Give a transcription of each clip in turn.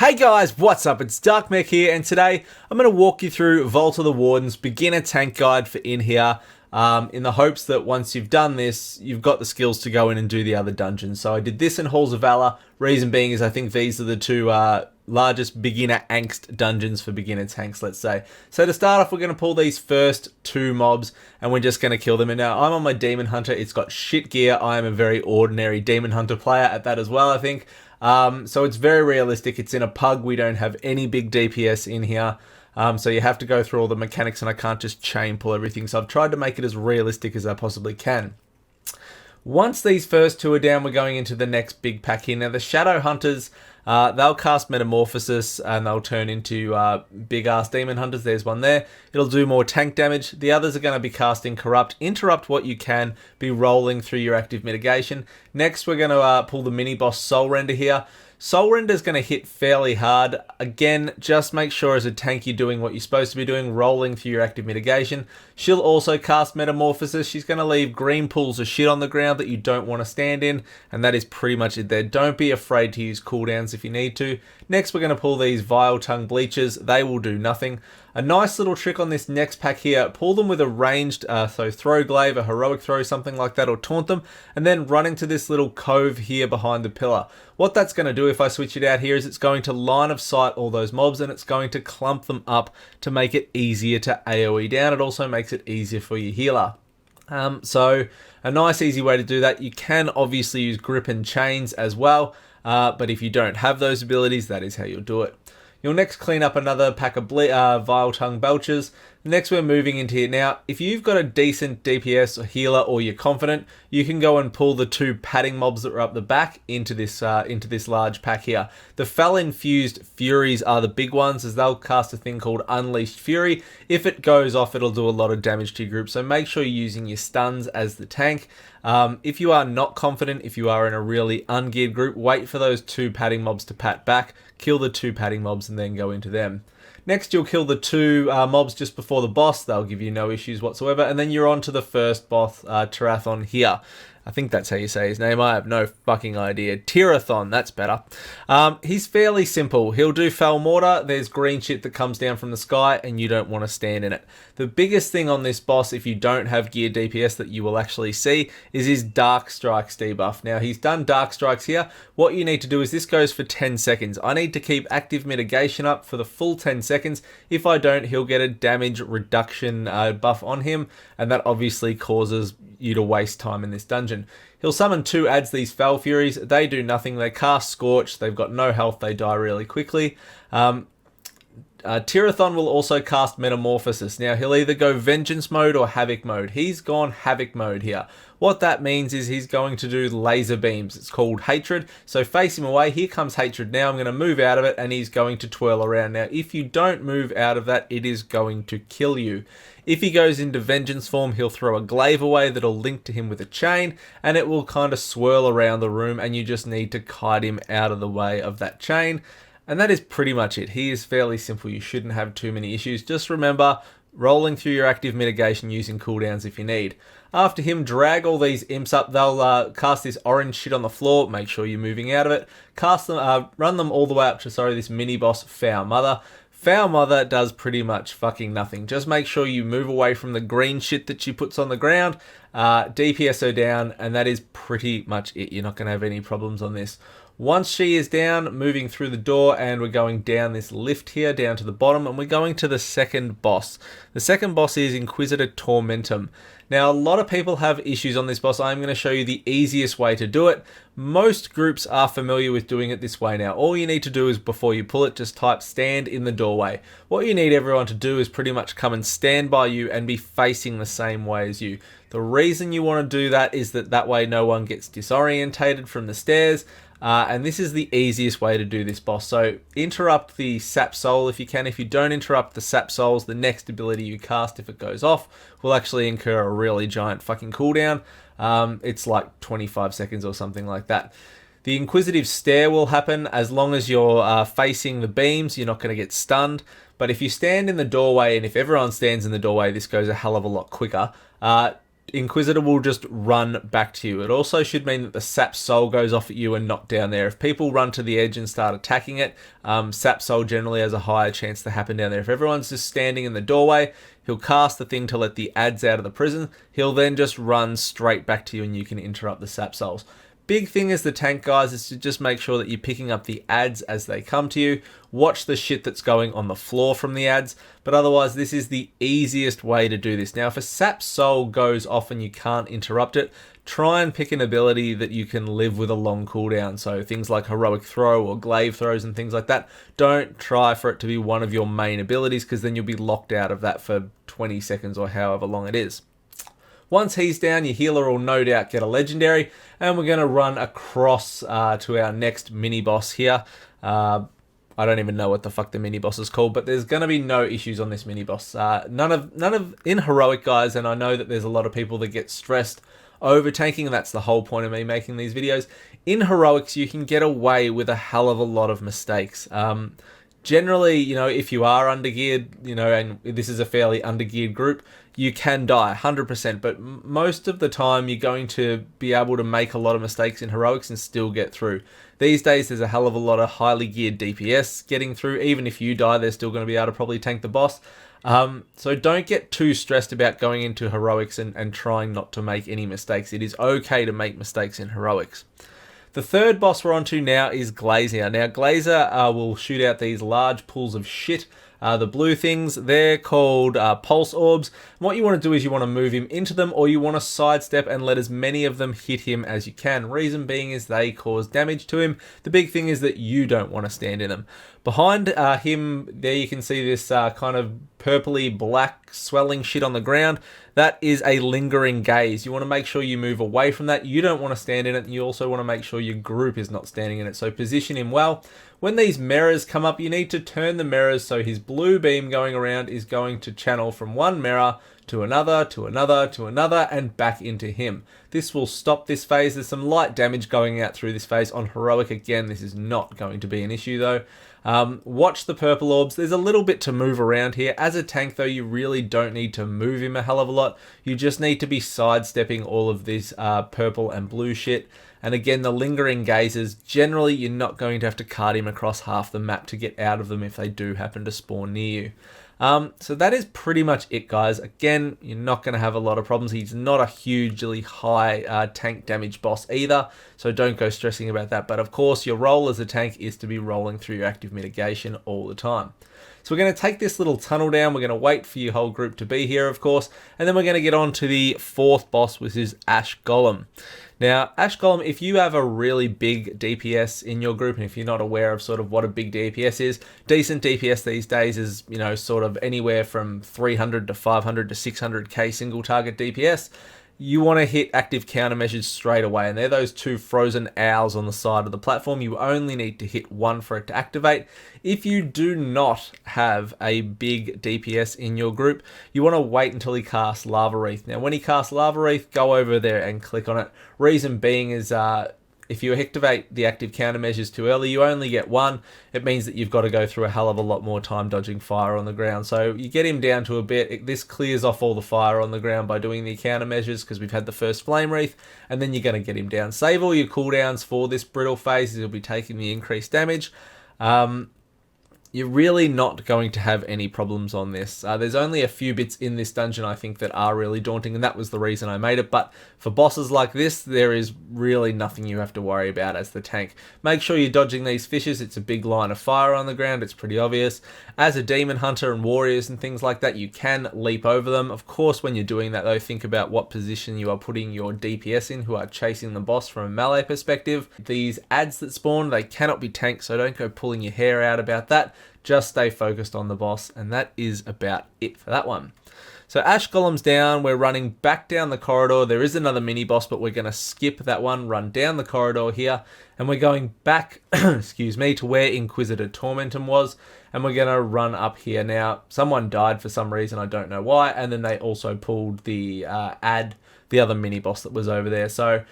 Hey guys, what's up? It's Darkmech here, and today I'm going to walk you through Vault of the Wardens beginner tank guide for in here, in the hopes that once you've done this, you've got the skills to go in and do the other dungeons. So I did this in Halls of Valor. Reason being is I think these are the two largest beginner angst dungeons for beginner tanks, let's say. So to start off, we're going to pull these first two mobs, and we're just going to kill them. And now I'm on my Demon Hunter. It's got shit gear. I am a very ordinary Demon Hunter player at that as well, I think. So it's very realistic. It's in a pug. We don't have any big DPS in here. So you have to go through all the mechanics, and I can't just chain pull everything. So I've tried to make it as realistic as I possibly can. Once these first two are down, we're going into the next big pack here. Now the Shadowhunters, they'll cast Metamorphosis and they'll turn into big ass Demon Hunters. There's one there. It'll do more tank damage. The others are going to be casting Corrupt. Interrupt what you can. Be rolling through your active mitigation. Next, we're going to pull the mini boss Soul Render here. Soul Render is going to hit fairly hard. Again, just make sure as a tank you're doing what you're supposed to be doing, rolling through your active mitigation. She'll also cast Metamorphosis. She's going to leave green pools of shit on the ground that you don't want to stand in, and that is pretty much it there. Don't be afraid to use cooldowns if you need to. Next, we're going to pull these Vile Tongue Bleachers. They will do nothing. A nice little trick on this next pack here, pull them with a ranged, so throw glaive, a heroic throw, something like that, or taunt them, and then run into this little cove here behind the pillar. What that's going to do if I switch it out here is it's going to line of sight all those mobs, and it's going to clump them up to make it easier to AoE down. It also makes it easier for your healer. So a nice easy way to do that. You can obviously use grip and chains as well, but if you don't have those abilities, that is how you'll do it. You'll next clean up another pack of Vile Tongue Belchers. Next, we're moving into here. Now, if you've got a decent DPS or healer, or you're confident, you can go and pull the two padding mobs that are up the back into this large pack here. The Fel-infused Furies are the big ones, as they'll cast a thing called Unleashed Fury. If it goes off, it'll do a lot of damage to your group, so make sure you're using your stuns as the tank. If you are not confident, if you are in a really ungeared group, wait for those two padding mobs to pat back, kill the two padding mobs, and then go into them. Next, you'll kill the two mobs just before the boss. They'll give you no issues whatsoever. And then you're on to the first boss, Tirathon here. I think that's how you say his name. I have no fucking idea. Tirathon, that's better. He's fairly simple. He'll do Fel Mortar. There's green shit that comes down from the sky, and you don't want to stand in it. The biggest thing on this boss, if you don't have gear DPS that you will actually see, is his Dark Strikes debuff. Now, he's done Dark Strikes here. What you need to do is this goes for 10 seconds. I need to keep active mitigation up for the full 10 seconds. If I don't, he'll get a damage reduction buff on him, and that obviously causes you to waste time in this dungeon. He'll summon two adds, these Fel Furies. They do nothing. They cast Scorch. They've got no health. They die really quickly. Tirathon will also cast Metamorphosis. Now, he'll either go Vengeance mode or Havoc mode. He's gone Havoc mode here. What that means is he's going to do laser beams. It's called Hatred. So face him away. Here comes Hatred. Now I'm going to move out of it, and he's going to twirl around. Now, if you don't move out of that, it is going to kill you. If he goes into Vengeance form, he'll throw a glaive away that'll link to him with a chain, and it will kind of swirl around the room, and you just need to kite him out of the way of that chain. And that is pretty much it. He is fairly simple. You shouldn't have too many issues. Just remember, rolling through your active mitigation using cooldowns if you need. After him, drag all these imps up. They'll cast this orange shit on the floor. Make sure you're moving out of it. Cast them, run them all the way up to, this mini boss, Foul Mother. Foul Mother does pretty much fucking nothing. Just make sure you move away from the green shit that she puts on the ground. DPS are down, and that is pretty much it. You're not going to have any problems on this. Once she is down, moving through the door, and we're going down this lift here, down to the bottom, and we're going to the second boss. The second boss is Inquisitive Tormentum. Now, a lot of people have issues on this boss. I'm going to show you the easiest way to do it. Most groups are familiar with doing it this way now. All you need to do is, before you pull it, just type stand in the doorway. What you need everyone to do is pretty much come and stand by you and be facing the same way as you. The reason you want to do that is that way no one gets disorientated from the stairs. And this is the easiest way to do this boss. So interrupt the Sap Soul if you can. If you don't interrupt the Sap Souls, the next ability you cast, if it goes off, will actually incur a really giant fucking cooldown. It's like 25 seconds or something like that. The Inquisitive Stare will happen as long as you're facing the beams. You're not going to get stunned. But if you stand in the doorway, and if everyone stands in the doorway, this goes a hell of a lot quicker. Inquisitor will just run back to you. It also should mean that the Sap Soul goes off at you and not down there. If people run to the edge and start attacking it, Sap Soul generally has a higher chance to happen down there. If everyone's just standing in the doorway, he'll cast the thing to let the adds out of the prison. He'll then just run straight back to you and you can interrupt the Sap Souls. Big thing as the tank, guys, is to just make sure that you're picking up the adds as they come to you. Watch the shit that's going on the floor from the adds, but otherwise this is the easiest way to do this. Now, if a Sap Soul goes off and you can't interrupt it, try and pick an ability that you can live with a long cooldown. So things like Heroic Throw or Glaive Throws and things like that. Don't try for it to be one of your main abilities, because then you'll be locked out of that for 20 seconds or however long it is. Once he's down, your healer will no doubt get a legendary, and we're going to run across to our next mini-boss here. I don't even know what the fuck the mini-boss is called, but there's going to be no issues on this mini-boss. None of in Heroic, guys, and I know that there's a lot of people that get stressed over tanking, and that's the whole point of me making these videos. In Heroics, you can get away with a hell of a lot of mistakes. Generally, if you are undergeared, and this is a fairly undergeared group, you can die 100%, but most of the time you're going to be able to make a lot of mistakes in Heroics and still get through. These days, there's a hell of a lot of highly geared DPS getting through. Even if you die, they're still going to be able to probably tank the boss. So don't get too stressed about going into Heroics and trying not to make any mistakes. It is okay to make mistakes in Heroics. The third boss we're on to now is Glazier. Now, Glazier will shoot out these large pools of shit. The blue things, they're called Pulse Orbs. And what you want to do is you want to move him into them, or you want to sidestep and let as many of them hit him as you can. Reason being is they cause damage to him. The big thing is that you don't want to stand in them. Behind him, there you can see this kind of purpley black swelling shit on the ground. That is a lingering gaze. You want to make sure you move away from that. You don't want to stand in it, and you also want to make sure your group is not standing in it. So position him well. When these mirrors come up, you need to turn the mirrors so his blue beam going around is going to channel from one mirror to another, to another, to another, and back into him. This will stop this phase. There's some light damage going out through this phase. On Heroic, again, this is not going to be an issue though. Watch the purple orbs. There's a little bit to move around here. As a tank though, you really don't need to move him a hell of a lot. You just need to be sidestepping all of this purple and blue shit. And again, the lingering gazes, generally you're not going to have to cart him across half the map to get out of them if they do happen to spawn near you. So that is pretty much it, guys. Again, you're not going to have a lot of problems. He's not a hugely high tank damage boss either, so don't go stressing about that. But of course, your role as a tank is to be rolling through your active mitigation all the time. So we're going to take this little tunnel down. We're going to wait for your whole group to be here, of course, and then we're going to get on to the fourth boss, which is Ash Golem. Now, Ash Golem, if you have a really big DPS in your group, and if you're not aware of sort of what a big DPS is, decent DPS these days is, sort of anywhere from 300 to 500 to 600k single target DPS. You want to hit active countermeasures straight away, and they're those two frozen owls on the side of the platform. You only need to hit one for it to activate. If you do not have a big DPS in your group, you want to wait until he casts Lava Wreath. Now, when he casts Lava Wreath, go over there and click on it. Reason being is if you activate the active countermeasures too early, you only get one. It means that you've got to go through a hell of a lot more time dodging fire on the ground. So you get him down to a bit. This clears off all the fire on the ground by doing the countermeasures because we've had the first Flame Wreath, and then you're going to get him down. Save all your cooldowns for this brittle phase. You'll be taking the increased damage. You're really not going to have any problems on this. There's only a few bits in this dungeon I think that are really daunting, and that was the reason I made it. But for bosses like this, there is really nothing you have to worry about as the tank. Make sure you're dodging these fishes. It's a big line of fire on the ground. It's pretty obvious. As a demon hunter and warriors and things like that, you can leap over them. Of course, when you're doing that though, think about what position you are putting your DPS in who are chasing the boss from a melee perspective. These adds that spawn, they cannot be tanked, so don't go pulling your hair out about that. Just stay focused on the boss, and that is about it for that one. So Ash Golem's down. We're running back down the corridor. There is another mini boss, but we're going to skip that one, run down the corridor here, and we're going back, excuse me, to where Inquisitor Tormentum was, and we're going to run up here. Now, someone died for some reason, I don't know why, and then they also pulled the the other mini boss that was over there. So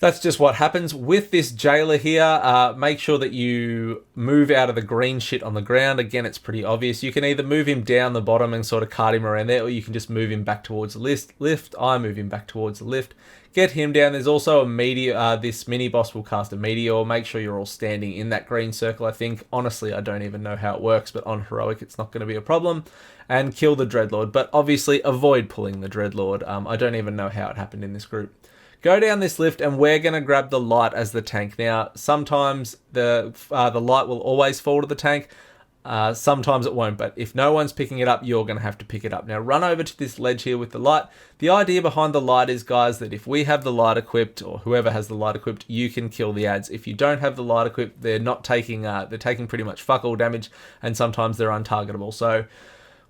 That's just what happens with this jailer here. Make sure that you move out of the green shit on the ground. Again, it's pretty obvious. You can either move him down the bottom and sort of cart him around there, or you can just move him back towards the lift. I move him back towards the lift. Get him down. There's also a meteor. This mini boss will cast a meteor. Make sure you're all standing in that green circle, I think. Honestly, I don't even know how it works, but on heroic, it's not going to be a problem. And kill the Dreadlord. But obviously, avoid pulling the Dreadlord. I don't even know how it happened in this group. Go down this lift and we're going to grab the light as the tank. Now, sometimes the light will always fall to the tank. Sometimes it won't, but if no one's picking it up, you're going to have to pick it up. Now, run over to this ledge here with the light. The idea behind the light is, guys, that if we have the light equipped, or whoever has the light equipped, you can kill the ads. If you don't have the light equipped, they're taking pretty much fuck all damage, and sometimes they're untargetable. So,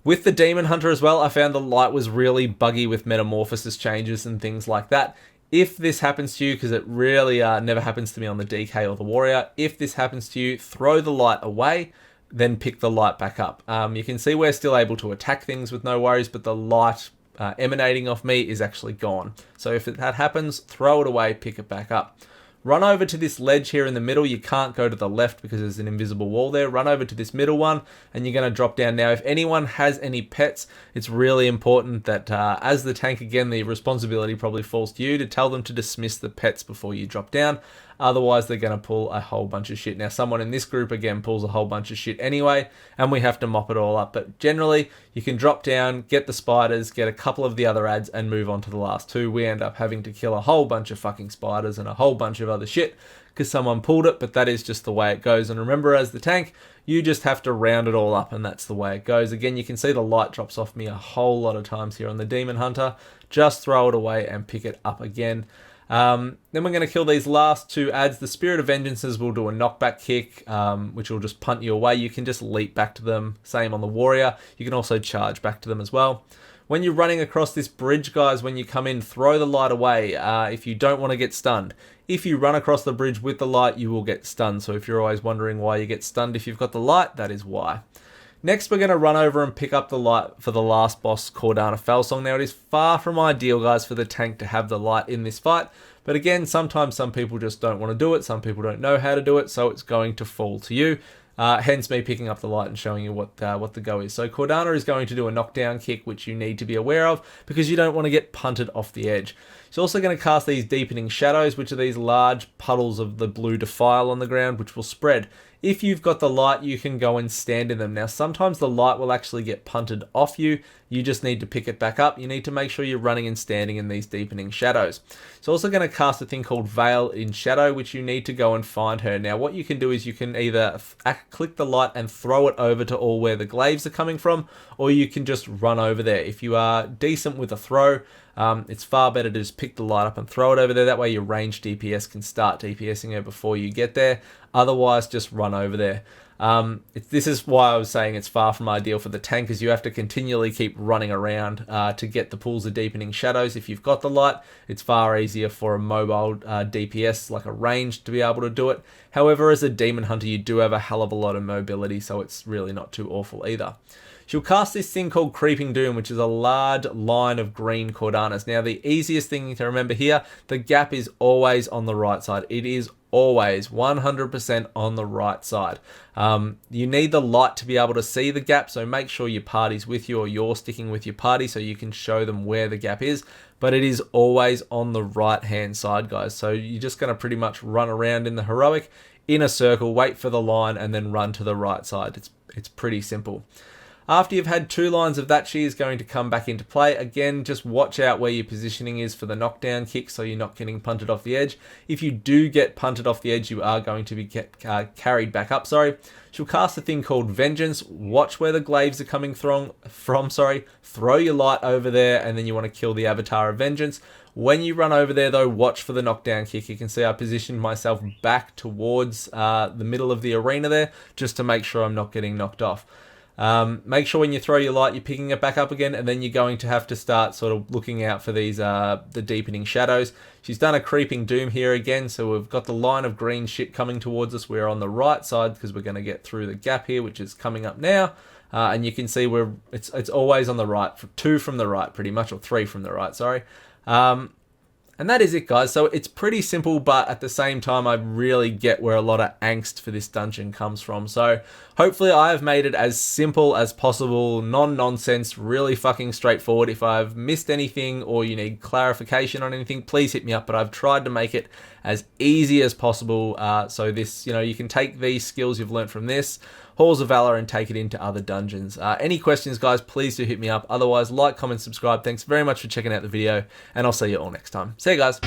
with the Demon Hunter as well, I found the light was really buggy with metamorphosis changes and things like that. If this happens to you, because it really never happens to me on the DK or the Warrior, if this happens to you, throw the light away, then pick the light back up. You can see we're still able to attack things with no worries, but the light emanating off me is actually gone. So if that happens, throw it away, pick it back up. Run over to this ledge here in the middle. You can't go to the left because there's an invisible wall there. Run over to this middle one and you're going to drop down. Now, if anyone has any pets, it's really important that as the tank, again, the responsibility probably falls to you to tell them to dismiss the pets before you drop down. Otherwise, they're going to pull a whole bunch of shit. Now, someone in this group, again, pulls a whole bunch of shit anyway, and we have to mop it all up. But generally, you can drop down, get the spiders, get a couple of the other ads, and move on to the last two. We end up having to kill a whole bunch of fucking spiders and a whole bunch of other shit because someone pulled it, but that is just the way it goes. And remember, as the tank, you just have to round it all up, and that's the way it goes. Again, you can see the light drops off me a whole lot of times here on the Demon Hunter. Just throw it away and pick it up again. Then we're going to kill these last two ads. The Spirit of Vengeances will do a knockback kick, which will just punt you away. You can just leap back to them. Same on the Warrior. You can also charge back to them as well. When you're running across this bridge, guys, when you come in, throw the light away if you don't want to get stunned. If you run across the bridge with the light, you will get stunned. So if you're always wondering why you get stunned if you've got the light, that is why. Next, we're going to run over and pick up the light for the last boss, Cordana Felsong. Now, it is far from ideal, guys, for the tank to have the light in this fight. But again, sometimes some people just don't want to do it. Some people don't know how to do it, so it's going to fall to you. Hence me picking up the light and showing you what the go is. So Cordana is going to do a knockdown kick, which you need to be aware of because you don't want to get punted off the edge. She's also going to cast these Deepening Shadows, which are these large puddles of the blue defile on the ground, which will spread. If you've got the light, you can go and stand in them. Now, sometimes the light will actually get punted off you. You just need to pick it back up. You need to make sure you're running and standing in these Deepening Shadows. It's also going to cast a thing called Veil in Shadow, which you need to go and find her. Now, what you can do is you can either click the light and throw it over to all where the glaives are coming from, or you can just run over there. If you are decent with a throw, it's far better to just pick the light up and throw it over there. That way your range DPS can start DPSing her before you get there. Otherwise, just run over there. This is why I was saying it's far from ideal for the tank, because you have to continually keep running around to get the pools of Deepening Shadows. If you've got the light, it's far easier for a mobile DPS, like a range, to be able to do it. However, as a Demon Hunter, you do have a hell of a lot of mobility, so it's really not too awful either. She'll cast this thing called Creeping Doom, which is a large line of green Cordanas. Now, the easiest thing to remember here, the gap is always on the right side. It is always 100% on the right side. You need the light to be able to see the gap, so make sure your party's with you or you're sticking with your party so you can show them where the gap is. But it is always on the right-hand side, guys. So you're just going to pretty much run around in the heroic, in a circle, wait for the line, and then run to the right side. It's pretty simple. After you've had 2 lines of that, she is going to come back into play. Again, just watch out where your positioning is for the knockdown kick so you're not getting punted off the edge. If you do get punted off the edge, you are going to be carried back up. She'll cast a thing called Vengeance. Watch where the glaives are coming from. Throw your light over there, and then you want to kill the Avatar of Vengeance. When you run over there, though, watch for the knockdown kick. You can see I positioned myself back towards the middle of the arena there, just to make sure I'm not getting knocked off. Make sure when you throw your light, you're picking it back up again, and then you're going to have to start sort of looking out for these the Deepening Shadows. She's done a Creeping Doom here again, so we've got the line of green shit coming towards us. We're on the right side because we're going to get through the gap here, which is coming up now. And you can see it's always on the right, 2 from the right pretty much, or 3 from the right, sorry. And that is it, guys. So it's pretty simple, but at the same time, I really get where a lot of angst for this dungeon comes from. So hopefully I have made it as simple as possible, non-nonsense, really fucking straightforward. If I've missed anything or you need clarification on anything, please hit me up. But I've tried to make it as easy as possible. So this, you can take these skills you've learned from this, Halls of Valor, and take it into other dungeons. Any questions, guys, please do hit me up. Otherwise, like, comment, subscribe. Thanks very much for checking out the video, and I'll see you all next time. See you guys.